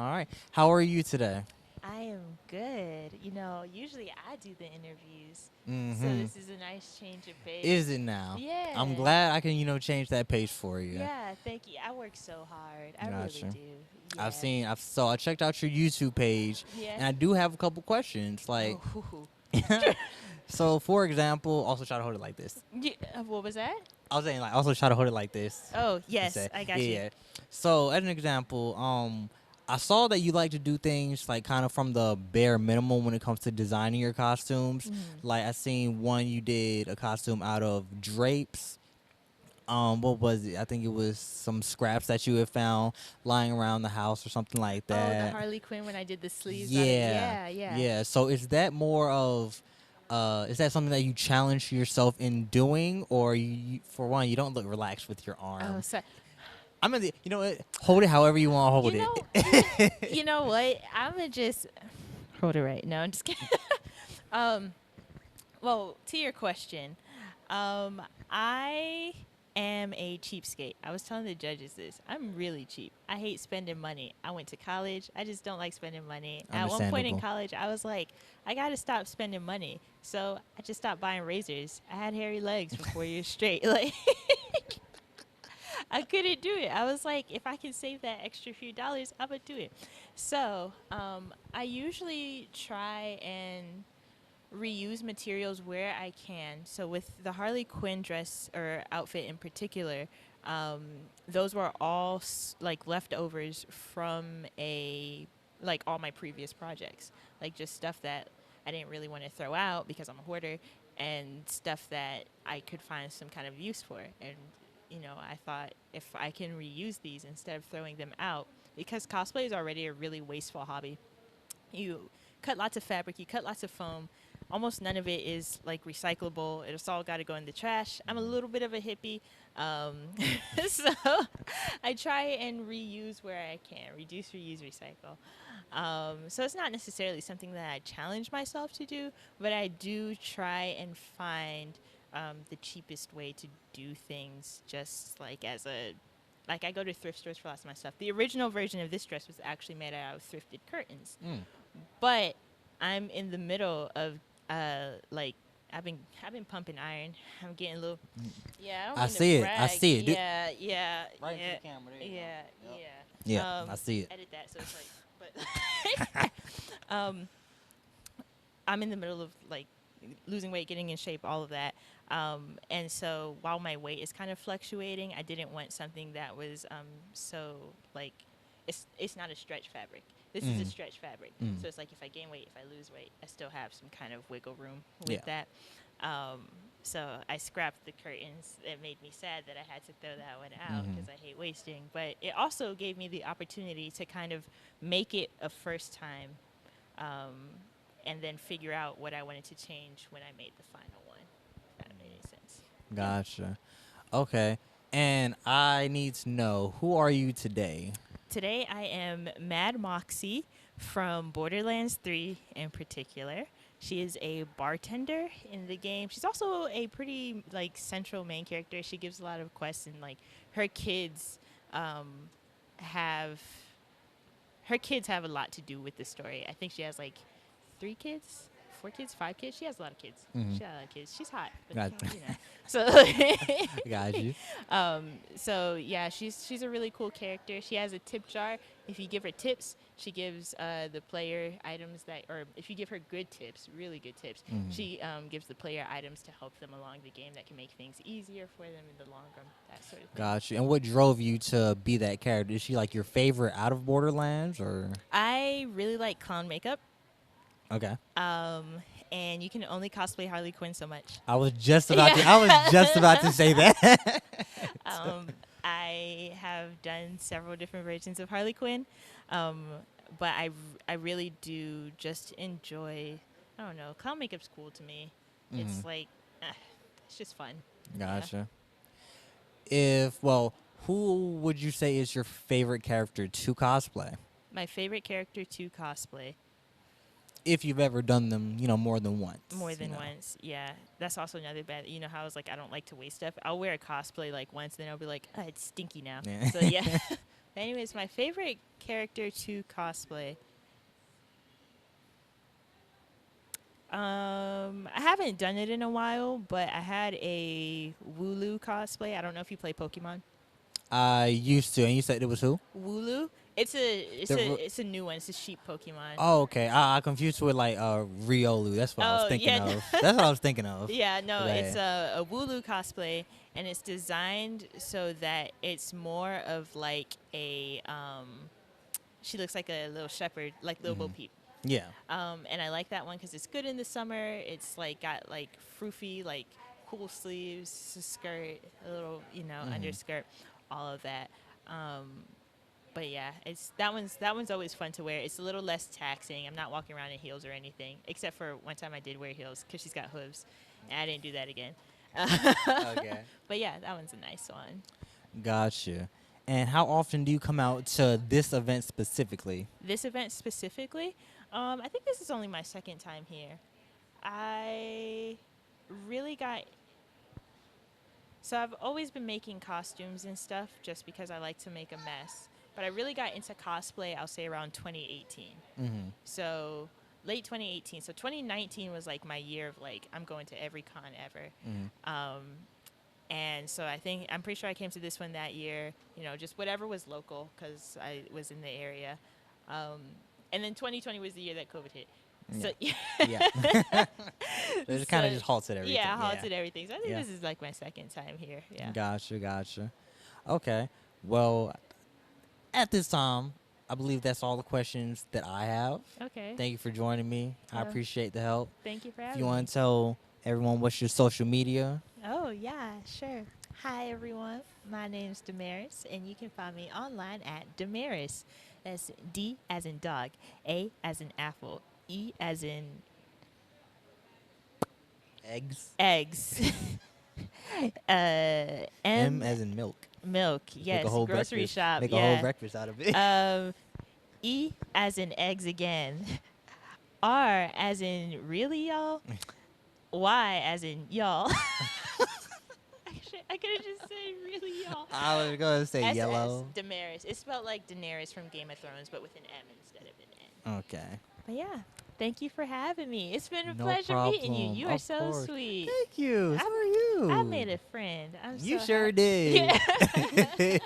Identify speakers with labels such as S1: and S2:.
S1: All right. How are you today?
S2: I am good. Usually I do the interviews, so
S1: Mm-hmm.
S2: this is a nice change of pace.
S1: Is it now? I'm
S2: Yeah.
S1: glad I can, change that pace for you.
S2: Yeah, thank you. I work so hard. I really
S1: Gotcha.
S2: do. Yeah.
S1: So I checked out your YouTube page,
S2: Yeah.
S1: and I do have a couple questions.
S2: Oh,
S1: So for example, also try to hold it like this.
S2: what was that?
S1: I was saying, like, also try to hold it like this.
S2: Oh,
S1: To
S2: yes,
S1: say,
S2: I
S1: yeah,
S2: got you.
S1: yeah. So as an example, I saw that you like to do things like kind of from the bare minimum when it comes to designing your costumes.
S2: Mhm.
S1: Like I seen one you did a costume out of drapes. What was it? I think it was some scraps that you had found lying around the house or something like
S2: Oh, the
S1: that.
S2: Harley Quinn when I did the sleeves out of
S1: Yeah,
S2: yeah, yeah.
S1: yeah. So is that more of, is that something that you challenge yourself in doing, or for one, you don't look relaxed with your
S2: Oh,
S1: arm?
S2: so
S1: I'm in the, you know what? Hold it however you want to hold
S2: you
S1: it.
S2: know, you you know what? I'm gonna just hold it right. No, I'm just kidding. um, well, to your question, I am a cheapskate. I was telling the judges this. I'm really cheap. I hate spending money. I went to college. I just don't like spending money. At one point in
S1: Understandable.
S2: college, I was like, I got to stop spending money. So I just stopped buying razors. I had hairy legs for 4 years straight. Like, I couldn't do it. I was like, if I can save that extra few dollars, I'm going to do it. So I usually try and reuse materials where I can. So with the Harley Quinn dress or outfit in particular, um, those were all like leftovers from like all my previous projects, like just stuff that I didn't really want to throw out because I'm a hoarder, and stuff that I could find some kind of use for. And I thought if I can reuse these instead of throwing them out, because cosplay is already a really wasteful hobby. You cut lots of fabric, you cut lots of foam. Almost none of it is like recyclable. It's all got to go in the trash. I'm a little bit of a hippie, um, so I try and reuse where I can, reduce, reuse, recycle. So it's not necessarily something that I challenge myself to do, but I do try and find the cheapest way to do things. Just like like I go to thrift stores for lots of my stuff. The original version of this dress was actually made out of thrifted curtains,
S1: Mm.
S2: but I'm in the middle of like I've been pumping iron. I'm getting a little. Yeah, I don't
S1: I
S2: mean to
S1: see it. I
S2: brag.
S1: see it.
S2: Yeah, yeah,
S1: Right into
S2: yeah,
S1: the camera. There you go.
S2: yeah,
S1: Yep. Yeah,
S2: yeah.
S1: I see it.
S2: Edit that so it's like, but I'm in the middle of like losing weight, getting in shape, all of that. And so while my weight is kind of fluctuating, I didn't want something that was so like it's not a stretch fabric. This is a
S1: Mm.
S2: stretch fabric.
S1: Mm.
S2: So it's like if I gain weight, if I lose weight, I still have some kind of wiggle room
S1: Yeah.
S2: with that. Um, so I scrapped the curtains. It made me sad that I had to throw that one out
S1: Mm-hmm.
S2: because I hate wasting. But it also gave me the opportunity to kind of make it a first time, um, and then figure out what I wanted to change when I made the final one. If that made any sense. Yeah.
S1: Gotcha. Okay. And I need to know, who are you today?
S2: Today I am Mad Moxie from Borderlands 3 in particular. She is a bartender in the game. She's also a pretty like central main character. She gives a lot of quests, and like her kids um, have a lot to do with the story. I think she has like 3 kids, 4 kids, 5 kids. She has a lot of kids.
S1: Mm-hmm.
S2: She has a lot of kids. She's hot, but
S1: Got,
S2: So,
S1: got you.
S2: so yeah, she's a really cool character. She has a tip jar. If you give her tips, she gives the player items that, or if you give her good tips, really good tips,
S1: Mm-hmm.
S2: she gives the player items to help them along the game that can make things easier for them in the long run. That sort of thing.
S1: Got you. And what drove you to be that character? Is she like your favorite out of Borderlands, or?
S2: I really like clown makeup.
S1: Okay.
S2: Um, and you can only cosplay Harley Quinn so much.
S1: I was just about to. I was just about to say that.
S2: Um, I have done several different versions of Harley Quinn, um, but I really do just enjoy. I don't know, clown makeup's cool to me.
S1: Mm-hmm.
S2: It's like, it's just fun. Yeah.
S1: Gotcha. Who would you say is your favorite character to cosplay?
S2: My favorite character to cosplay
S1: If you've ever done them, more than once.
S2: more than once. Yeah, that's also another bad. You know how I was like, I don't like to waste stuff. I'll wear a cosplay like once, then I'll be like, it's stinky now.
S1: Yeah.
S2: So yeah. But anyways, my favorite character to cosplay. I haven't done it in a while, but I had a Wooloo cosplay. I don't know if you play Pokemon.
S1: I used to, and you said it was who?
S2: Wooloo. It's a it's
S1: The
S2: a
S1: Ru-
S2: it's a new one. It's a sheep Pokemon.
S1: oh, okay. I confused with like Riolu. That's what I was
S2: Oh
S1: thinking
S2: yeah,
S1: of. That's what I was thinking of.
S2: yeah. No, it's
S1: But
S2: a Wooloo cosplay, and it's designed so that it's more of like a She looks like a little shepherd, like little Bo Peep.
S1: yeah,
S2: And I like that one because it's good in the summer. It's like got like froofy, like cool sleeves, a skirt, a little underskirt, all of that. Um, but yeah, it's that one's always fun to wear. It's a little less taxing. I'm not walking around in heels or anything, except for one time I did wear heels because she's got hooves, and I didn't do that again.
S1: okay.
S2: But yeah, that one's a nice one.
S1: Gotcha. And how often do you come out to this event specifically?
S2: This event specifically, I think this is only my second time here. I really got so I've always been making costumes and stuff just because I like to make a mess. But I really got into cosplay, I'll say around 2018.
S1: Mm-hmm.
S2: So late 2018. So 2019 was like my year of like I'm going to every con ever.
S1: Mm-hmm.
S2: And so I'm pretty sure I came to this one that year, just whatever was local because I was in the area. And then 2020 was the year that COVID hit. So
S1: Yeah. Yeah. So it kind of
S2: So,
S1: just halted everything.
S2: yeah, halted everything. So I think
S1: Yeah.
S2: this is like my second time here. Yeah.
S1: Gotcha. Okay. Well, at this time, I believe that's all the questions that I have.
S2: Okay.
S1: Thank you for joining me. I appreciate the help.
S2: Thank you for
S1: If
S2: having
S1: you
S2: me.
S1: want to tell everyone what's your social media.
S2: Oh, yeah, sure. Hi, everyone. My name's Daemeryss, and you can find me online at Daemeryss. That's D as in dog, A as in apple, E as in
S1: Eggs.
S2: eggs,
S1: M
S2: M
S1: as in milk.
S2: milk.
S1: Make
S2: Yes,
S1: a whole
S2: grocery
S1: breakfast.
S2: shop.
S1: Make a whole
S2: Yeah.
S1: breakfast out of it.
S2: E as in eggs again. R as in really y'all. Y as in y'all. Actually, I could have just said really y'all.
S1: I was going to say
S2: S
S1: yellow.
S2: as Daenerys. It's spelled like Daenerys from Game of Thrones, but with an M instead of an N.
S1: Okay.
S2: But yeah, thank you for having me. It's been a
S1: No
S2: pleasure meeting you.
S1: problem.
S2: You are
S1: Of
S2: so
S1: course.
S2: sweet.
S1: Thank you. So are you.
S2: I made a friend. I'm
S1: You
S2: so
S1: sure
S2: happy.
S1: did.
S2: Yeah.